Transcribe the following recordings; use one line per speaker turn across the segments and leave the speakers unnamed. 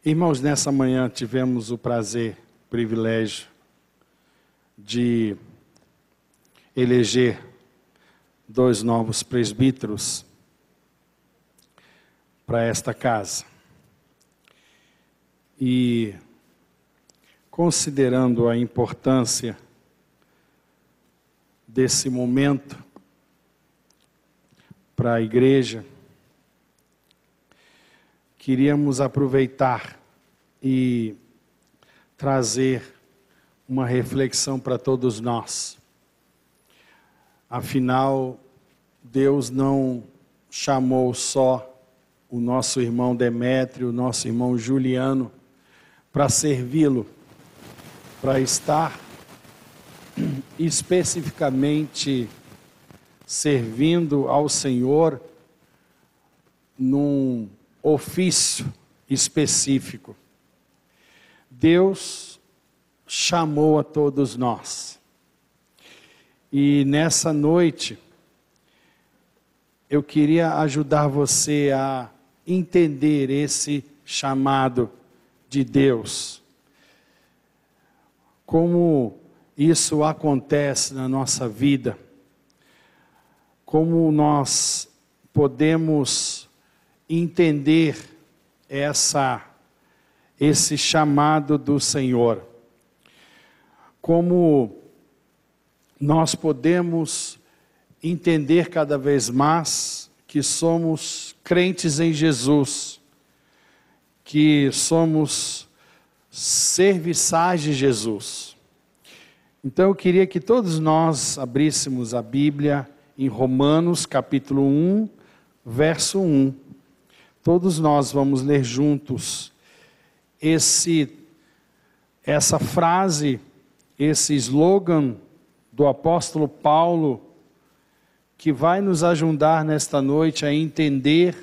Irmãos, nessa manhã tivemos o prazer, o privilégio de eleger 2 novos presbíteros para esta casa. E considerando a importância desse momento para a igreja, queríamos aproveitar e trazer uma reflexão para todos nós. Afinal, Deus não chamou só o nosso irmão Demétrio, o nosso irmão Juliano, para servi-lo, para estar especificamente servindo ao Senhor num ofício específico. Deus chamou a todos nós. E nessa noite, eu queria ajudar você a entender esse chamado de Deus. Como isso acontece na nossa vida. Como nós podemos entender esse chamado do Senhor. Como nós podemos entender cada vez mais que somos crentes em Jesus, que somos serviçais de Jesus. Então eu queria que todos nós abríssemos a Bíblia em Romanos capítulo 1, verso 1. Todos nós vamos ler juntos essa frase, esse slogan do apóstolo Paulo, que vai nos ajudar nesta noite a entender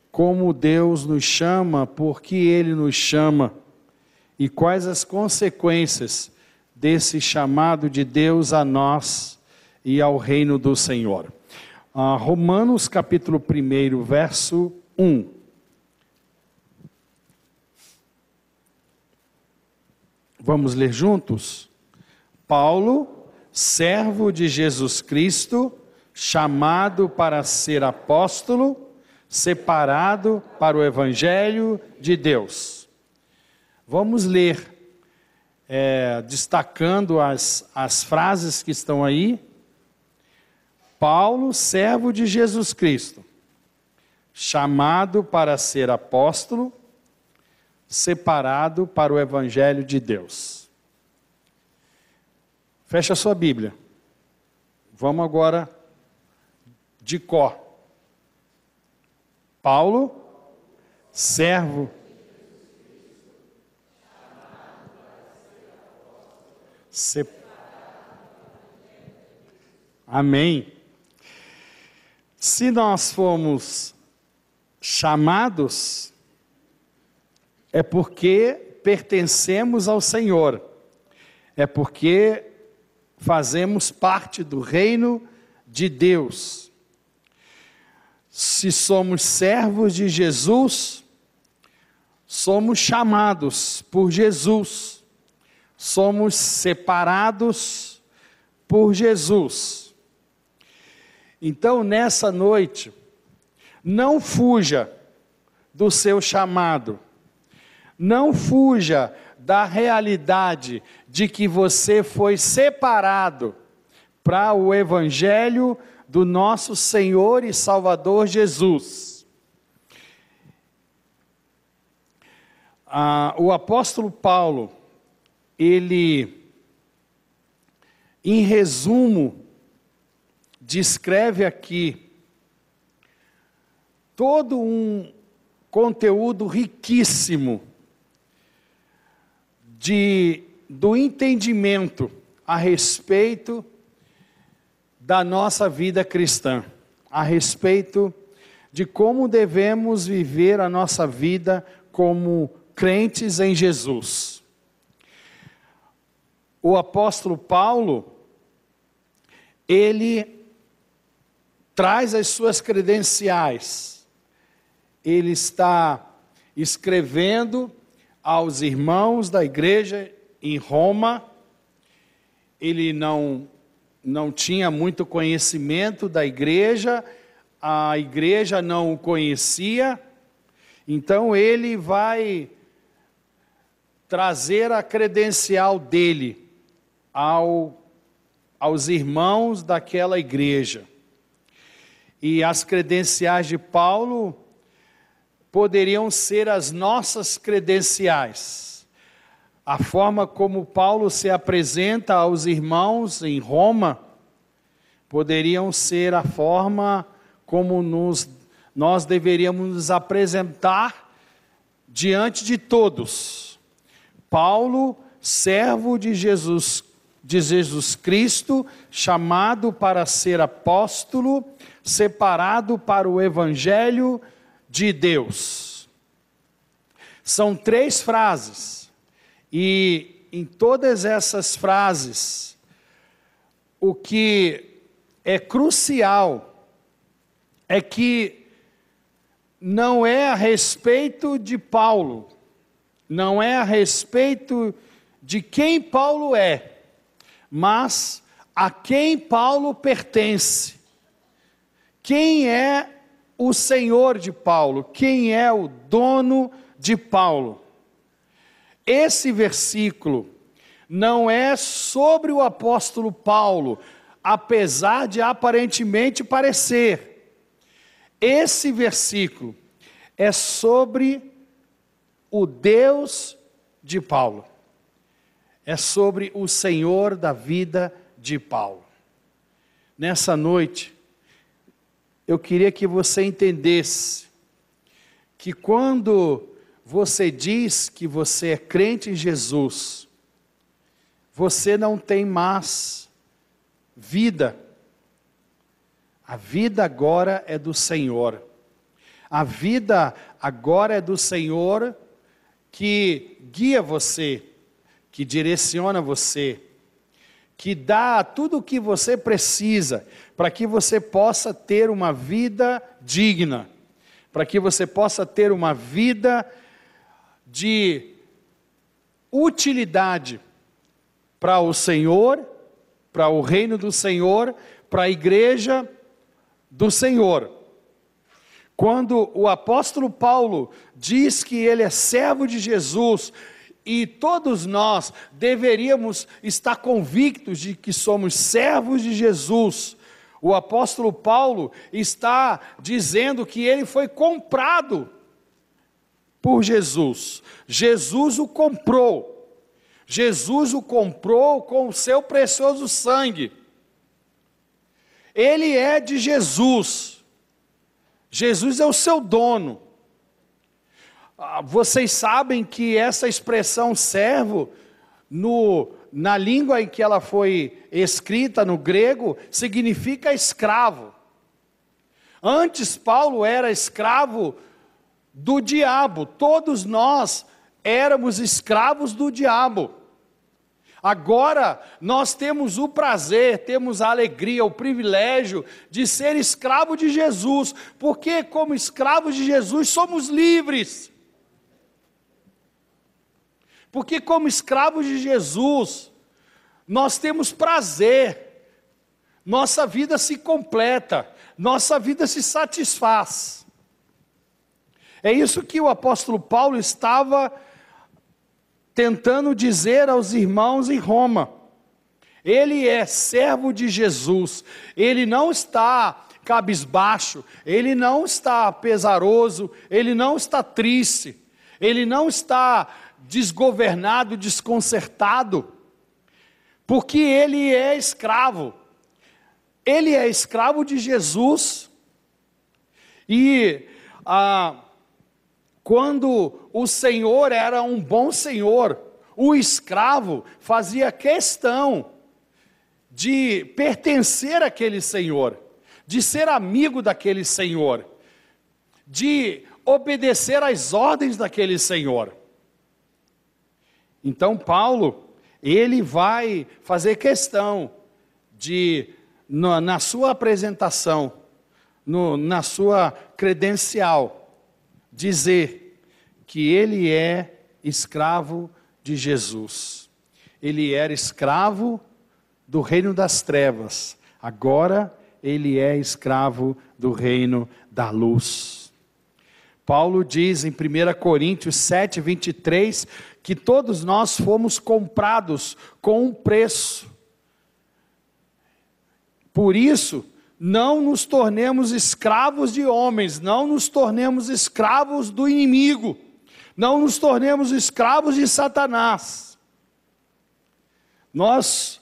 como Deus nos chama, por que Ele nos chama e quais as consequências desse chamado de Deus a nós e ao reino do Senhor. Romanos capítulo 1, verso 1. Vamos ler juntos? Paulo, servo de Jesus Cristo, chamado para ser apóstolo, separado para o Evangelho de Deus. Vamos ler, destacando as frases que estão aí. Paulo, servo de Jesus Cristo, chamado para ser apóstolo, separado para o Evangelho de Deus. Fecha a sua Bíblia. Vamos agora de cor. Paulo, servo. Amém. Se nós fomos chamados, é porque pertencemos ao Senhor, é porque fazemos parte do reino de Deus. Se somos servos de Jesus, somos chamados por Jesus, somos separados por Jesus. Então, nessa noite, não fuja do seu chamado, não fuja da realidade de que você foi separado para o Evangelho do nosso Senhor e Salvador Jesus. O apóstolo Paulo, ele, em resumo, descreve aqui todo um conteúdo riquíssimo do entendimento a respeito da nossa vida cristã, a respeito de como devemos viver a nossa vida como crentes em Jesus. O apóstolo Paulo, ele traz as suas credenciais, ele está escrevendo aos irmãos da igreja em Roma. Ele não tinha muito conhecimento da igreja, a igreja não o conhecia, então ele vai trazer a credencial dele aos irmãos daquela igreja. E as credenciais de Paulo poderiam ser as nossas credenciais. A forma como Paulo se apresenta aos irmãos em Roma poderiam ser a forma como nós deveríamos nos apresentar diante de todos. Paulo, servo de Jesus Cristo, chamado para ser apóstolo, separado para o Evangelho de Deus. São 3 frases, e em todas essas frases, o que é crucial é que não é a respeito de Paulo, não é a respeito de quem Paulo é, mas a quem Paulo pertence. Quem é o Senhor de Paulo? Quem é o dono de Paulo? Esse versículo não é sobre o apóstolo Paulo, apesar de aparentemente parecer. Esse versículo é sobre o Deus de Paulo. É sobre o Senhor da vida de Paulo. Nessa noite, eu queria que você entendesse que quando você diz que você é crente em Jesus, você não tem mais vida. A vida agora é do Senhor. A vida agora é do Senhor que guia você, que direciona você, que dá tudo o que você precisa para que você possa ter uma vida digna, para que você possa ter uma vida de utilidade para o Senhor, para o reino do Senhor, para a igreja do Senhor. Quando o apóstolo Paulo diz que ele é servo de Jesus, e todos nós deveríamos estar convictos de que somos servos de Jesus, o apóstolo Paulo está dizendo que ele foi comprado por Jesus. Jesus o comprou. Jesus o comprou com o seu precioso sangue. Ele é de Jesus. Jesus é o seu dono. Vocês sabem que essa expressão servo, na língua em que ela foi escrita, no grego, significa escravo. Antes Paulo era escravo do diabo, todos nós éramos escravos do diabo. Agora nós temos o prazer, temos a alegria, o privilégio de ser escravo de Jesus, porque como escravos de Jesus somos livres. Porque como escravos de Jesus, nós temos prazer, nossa vida se completa, nossa vida se satisfaz. É isso que o apóstolo Paulo estava tentando dizer aos irmãos em Roma. Ele é servo de Jesus, ele não está cabisbaixo, ele não está pesaroso, ele não está triste, ele não está desgovernado, desconcertado, porque ele é escravo de Jesus. E quando o Senhor era um bom Senhor, o escravo fazia questão de pertencer àquele Senhor, de ser amigo daquele Senhor, de obedecer às ordens daquele Senhor. Então Paulo, ele vai fazer questão de, na sua apresentação, na sua credencial, dizer que ele é escravo de Jesus. Ele era escravo do reino das trevas, agora ele é escravo do reino da luz. Paulo diz em 1 Coríntios 7, 23, que todos nós fomos comprados com um preço. Por isso, não nos tornemos escravos de homens, não nos tornemos escravos do inimigo, não nos tornemos escravos de Satanás. Nós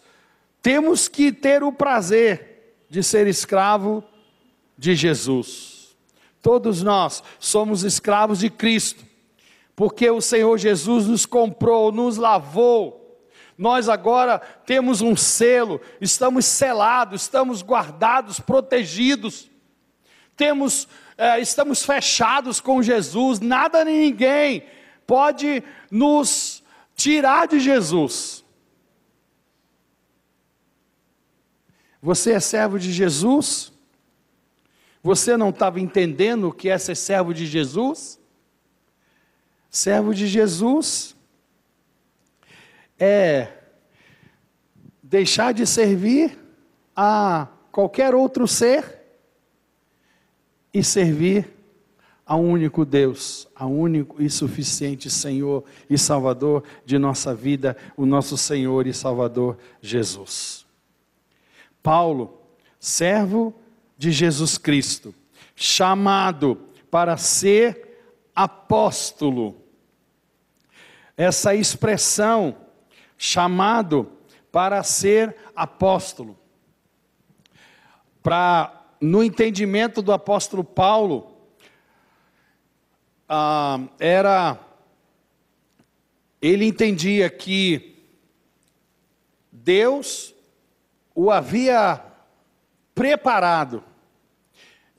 temos que ter o prazer de ser escravo de Jesus. Todos nós somos escravos de Cristo, porque o Senhor Jesus nos comprou, nos lavou. Nós agora temos um selo, estamos selados, estamos guardados, protegidos. Estamos fechados com Jesus, nada nem ninguém pode nos tirar de Jesus. Você é servo de Jesus? Você não estava entendendo o que é ser servo de Jesus? Servo de Jesus é deixar de servir a qualquer outro ser e servir a um único Deus, a único e suficiente Senhor e Salvador de nossa vida, o nosso Senhor e Salvador Jesus. Paulo, servo de Jesus Cristo, chamado para ser apóstolo. Essa expressão, chamado para ser apóstolo, no entendimento do apóstolo Paulo, ele entendia que Deus o havia preparado,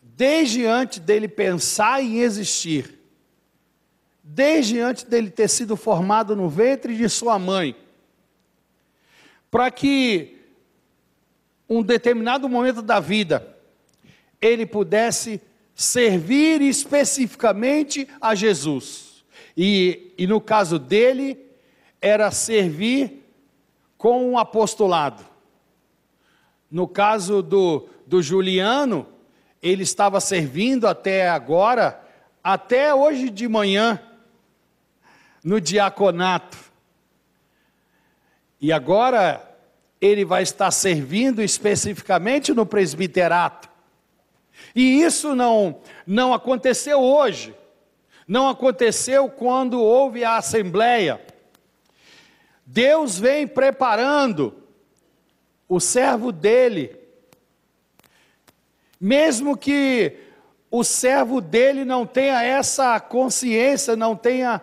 desde antes dele pensar em existir, desde antes dele ter sido formado no ventre de sua mãe, para que um determinado momento da vida, ele pudesse servir especificamente a Jesus, e no caso dele, era servir com um apostolado. No caso do Juliano, ele estava servindo até agora, até hoje de manhã, no diaconato. E agora, ele vai estar servindo especificamente no presbiterato. E isso não aconteceu hoje, não aconteceu quando houve a assembleia. Deus vem preparando o servo dele, mesmo que o servo dele não tenha essa consciência, não tenha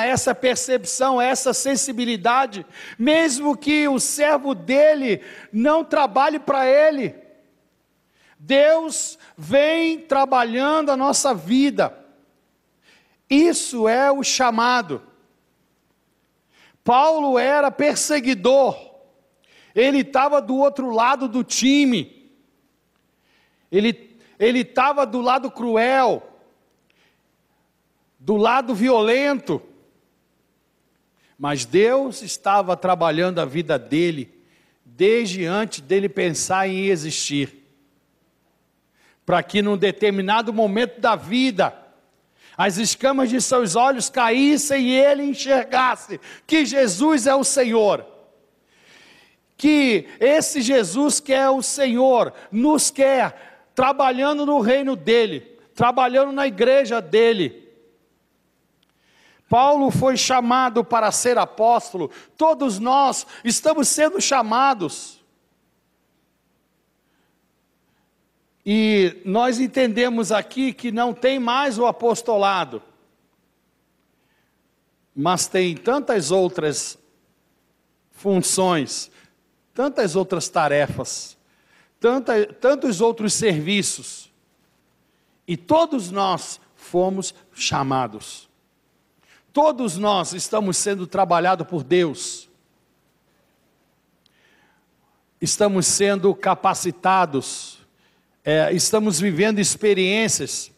essa percepção, essa sensibilidade, mesmo que o servo dele não trabalhe para ele, Deus vem trabalhando a nossa vida. Isso é o chamado. Paulo era perseguidor, ele estava do outro lado do time, ele estava do lado cruel, do lado violento, mas Deus estava trabalhando a vida dele, desde antes dele pensar em existir, para que num determinado momento da vida, as escamas de seus olhos caíssem e ele enxergasse que Jesus é o Senhor, que esse Jesus que é o Senhor, nos quer trabalhando no reino dele, trabalhando na igreja dele. Paulo foi chamado para ser apóstolo, todos nós estamos sendo chamados. E nós entendemos aqui que não tem mais o apostolado, mas tem tantas outras funções, tantas outras tarefas, tantos outros serviços, e todos nós fomos chamados, todos nós estamos sendo trabalhados por Deus, estamos sendo capacitados, estamos vivendo experiências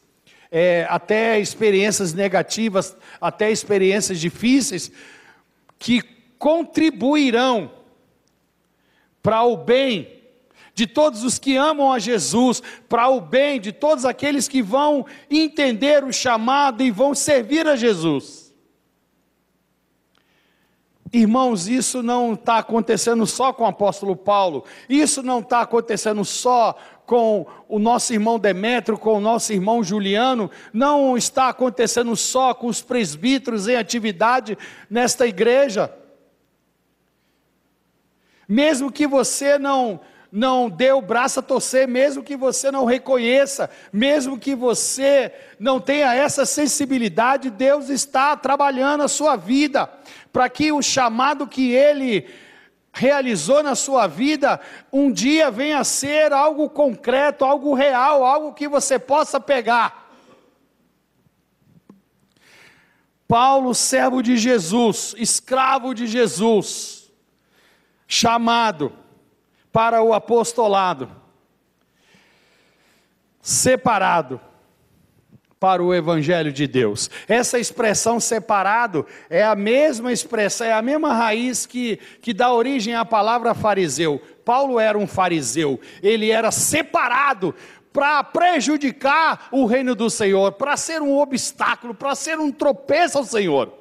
até experiências negativas, até experiências difíceis, que contribuirão para o bem de todos os que amam a Jesus, para o bem de todos aqueles que vão entender o chamado e vão servir a Jesus. Irmãos, isso não está acontecendo só com o apóstolo Paulo, isso não está acontecendo só com o nosso irmão Demétrio, com o nosso irmão Juliano, não está acontecendo só com os presbíteros em atividade nesta igreja. Mesmo que você não dê o braço a torcer, mesmo que você não reconheça, mesmo que você não tenha essa sensibilidade, Deus está trabalhando a sua vida, para que o chamado que Ele realizou na sua vida, um dia venha a ser algo concreto, algo real, algo que você possa pegar. Paulo, servo de Jesus, escravo de Jesus, chamado para o apostolado, separado para o evangelho de Deus. Essa expressão separado é a mesma expressão, é a mesma raiz que dá origem à palavra fariseu. Paulo era um fariseu, ele era separado para prejudicar o reino do Senhor, para ser um obstáculo, para ser um tropeço ao Senhor.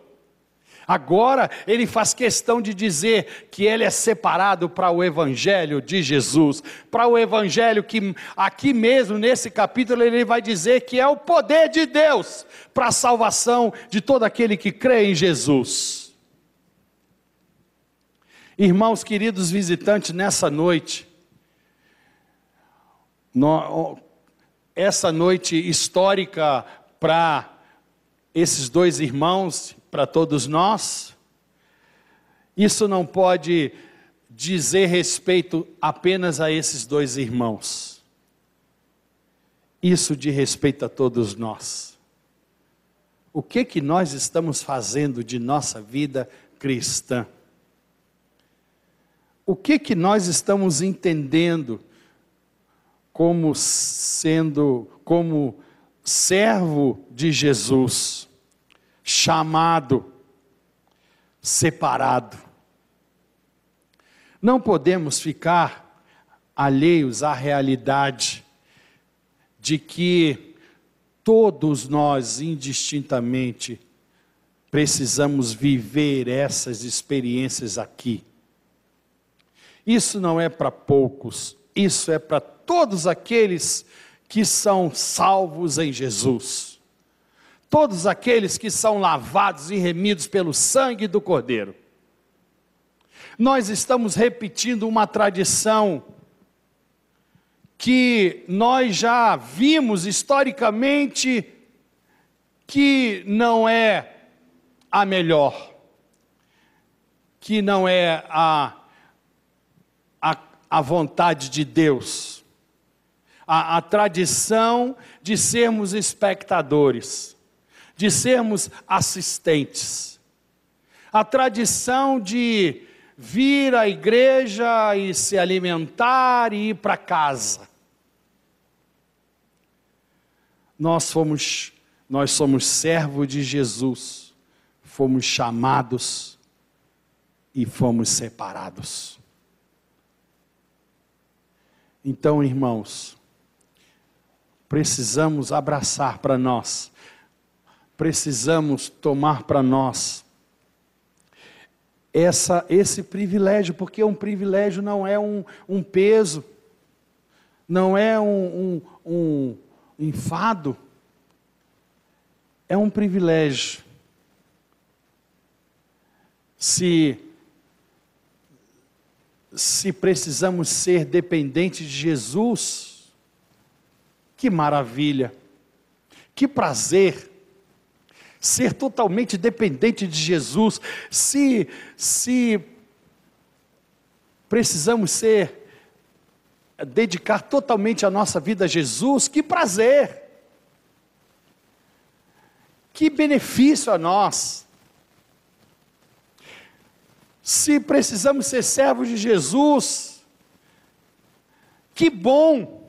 Agora ele faz questão de dizer que ele é separado para o evangelho de Jesus, para o evangelho que aqui mesmo nesse capítulo ele vai dizer que é o poder de Deus para a salvação de todo aquele que crê em Jesus. Irmãos queridos visitantes, nessa noite, essa noite histórica para esses dois irmãos, para todos nós, isso não pode dizer respeito apenas a esses dois irmãos, isso diz respeito a todos nós. O que nós estamos fazendo de nossa vida cristã? O que nós estamos entendendo como servo de Jesus, chamado, separado? Não podemos ficar alheios à realidade de que todos nós, indistintamente, precisamos viver essas experiências aqui. Isso não é para poucos, isso é para todos aqueles que são salvos em Jesus. Todos aqueles que são lavados e remidos pelo sangue do Cordeiro. Nós estamos repetindo uma tradição que nós já vimos historicamente que não é a melhor, que não é a vontade de Deus. A tradição de sermos espectadores, de sermos assistentes, a tradição de vir à igreja e se alimentar e ir para casa. Nós somos servos de Jesus, fomos chamados e fomos separados. Então, irmãos, precisamos abraçar para nós, precisamos tomar para nós esse privilégio, porque um privilégio não é um peso, não é um enfado, é um privilégio. Se precisamos ser dependentes de Jesus, que maravilha, que prazer, ser totalmente dependente de Jesus. Se precisamos dedicar totalmente a nossa vida a Jesus, que prazer, que benefício a nós. Se precisamos ser servos de Jesus, que bom.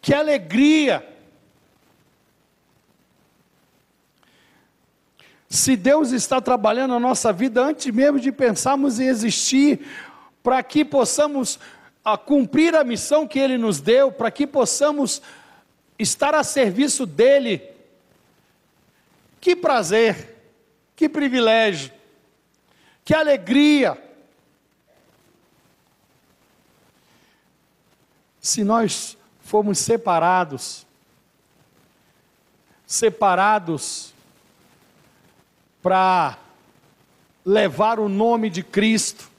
Que alegria! Se Deus está trabalhando na nossa vida antes mesmo de pensarmos em existir, para que possamos cumprir a missão que Ele nos deu, para que possamos estar a serviço dEle. Que prazer, que privilégio, que alegria. Se nós formos separados para levar o nome de Cristo,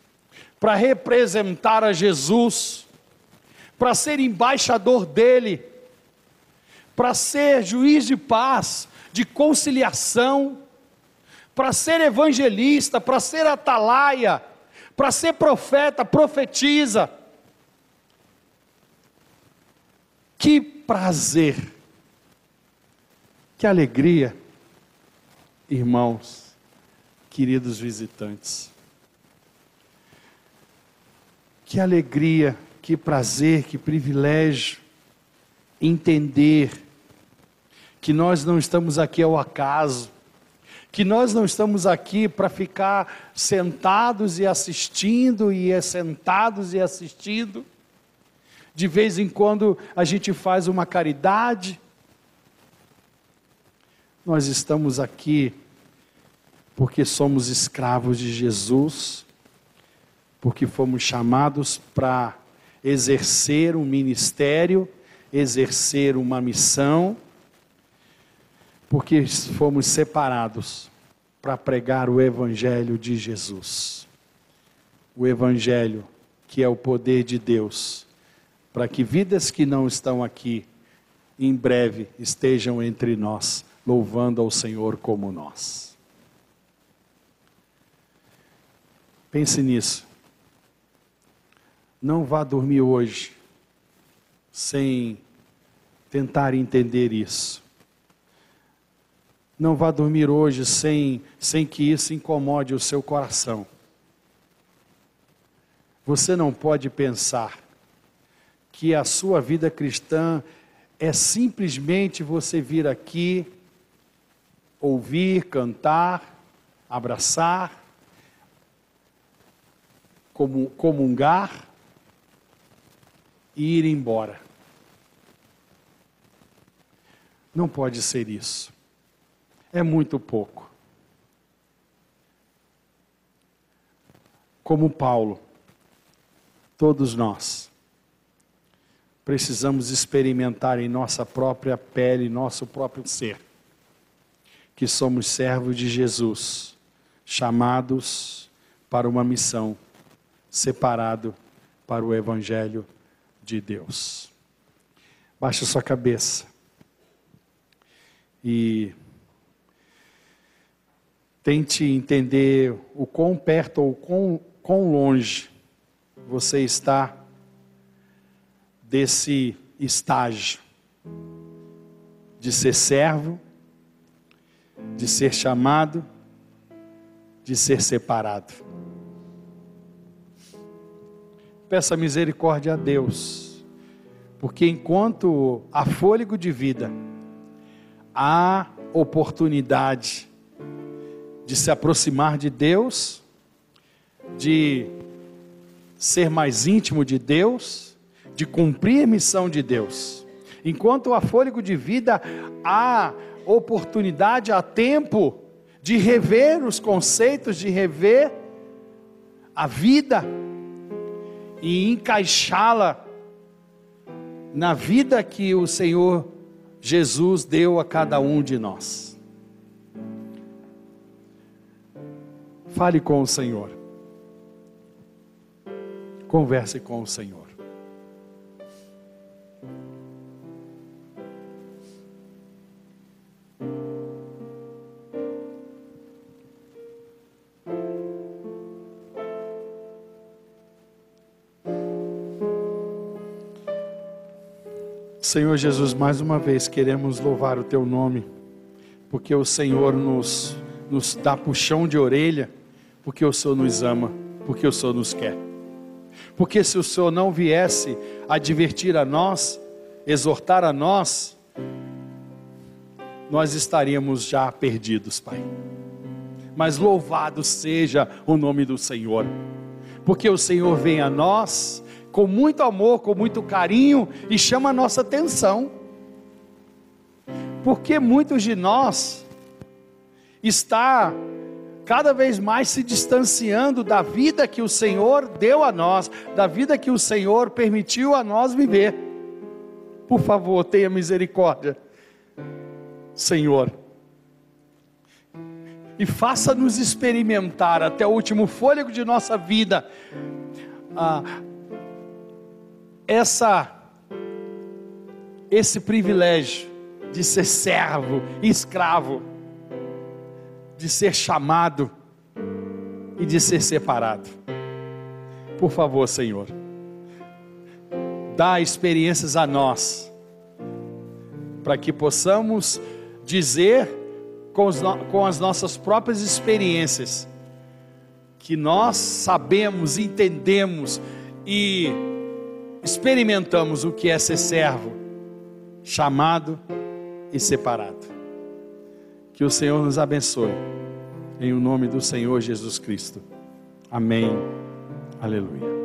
para representar a Jesus, para ser embaixador dele, para ser juiz de paz, de conciliação, para ser evangelista, para ser atalaia, para ser profeta, profetiza. Que prazer, que alegria, irmãos, queridos visitantes. Que alegria, que prazer, que privilégio entender que nós não estamos aqui ao acaso, que nós não estamos aqui para ficar sentados e assistindo, de vez em quando a gente faz uma caridade. Nós estamos aqui porque somos escravos de Jesus, porque fomos chamados para exercer um ministério, exercer uma missão, porque fomos separados para pregar o Evangelho de Jesus. O Evangelho que é o poder de Deus, para que vidas que não estão aqui, em breve estejam entre nós, louvando ao Senhor como nós. Pense nisso. Não vá dormir hoje sem tentar entender isso. Não vá dormir hoje sem que isso incomode o seu coração. Você não pode pensar que a sua vida cristã é simplesmente você vir aqui, ouvir, cantar, abraçar, comungar e ir embora. Não pode ser isso. É muito pouco. Como Paulo, todos nós precisamos experimentar em nossa própria pele, nosso próprio ser, que somos servos de Jesus, chamados para uma missão, separado para o Evangelho de Deus. Baixe sua cabeça e tente entender o quão perto ou quão longe você está desse estágio de ser servo, de ser chamado, de ser separado. Peça misericórdia a Deus, porque enquanto há fôlego de vida, há oportunidade de se aproximar de Deus, de ser mais íntimo de Deus, de cumprir a missão de Deus. Enquanto há fôlego de vida, há oportunidade, há tempo de rever os conceitos, de rever a vida e encaixá-la na vida que o Senhor Jesus deu a cada um de nós. Fale com o Senhor. Converse com o Senhor. Senhor Jesus, mais uma vez queremos louvar o Teu nome, porque o Senhor nos dá puxão de orelha, porque o Senhor nos ama, porque o Senhor nos quer. Porque se o Senhor não viesse advertir a nós, exortar a nós, nós estaríamos já perdidos, Pai. Mas louvado seja o nome do Senhor, porque o Senhor vem a nós com muito amor, com muito carinho, e chama a nossa atenção, porque muitos de nós está cada vez mais se distanciando da vida que o Senhor deu a nós, da vida que o Senhor permitiu a nós viver. Por favor, tenha misericórdia, Senhor, e faça-nos experimentar até o último fôlego de nossa vida esse privilégio de ser servo, escravo, de ser chamado e de ser separado. Por favor, Senhor, dá experiências a nós, para que possamos dizer com as nossas próprias experiências, que nós sabemos, entendemos e experimentamos o que é ser servo, chamado e separado. Que o Senhor nos abençoe, em o nome do Senhor Jesus Cristo. Amém. Aleluia.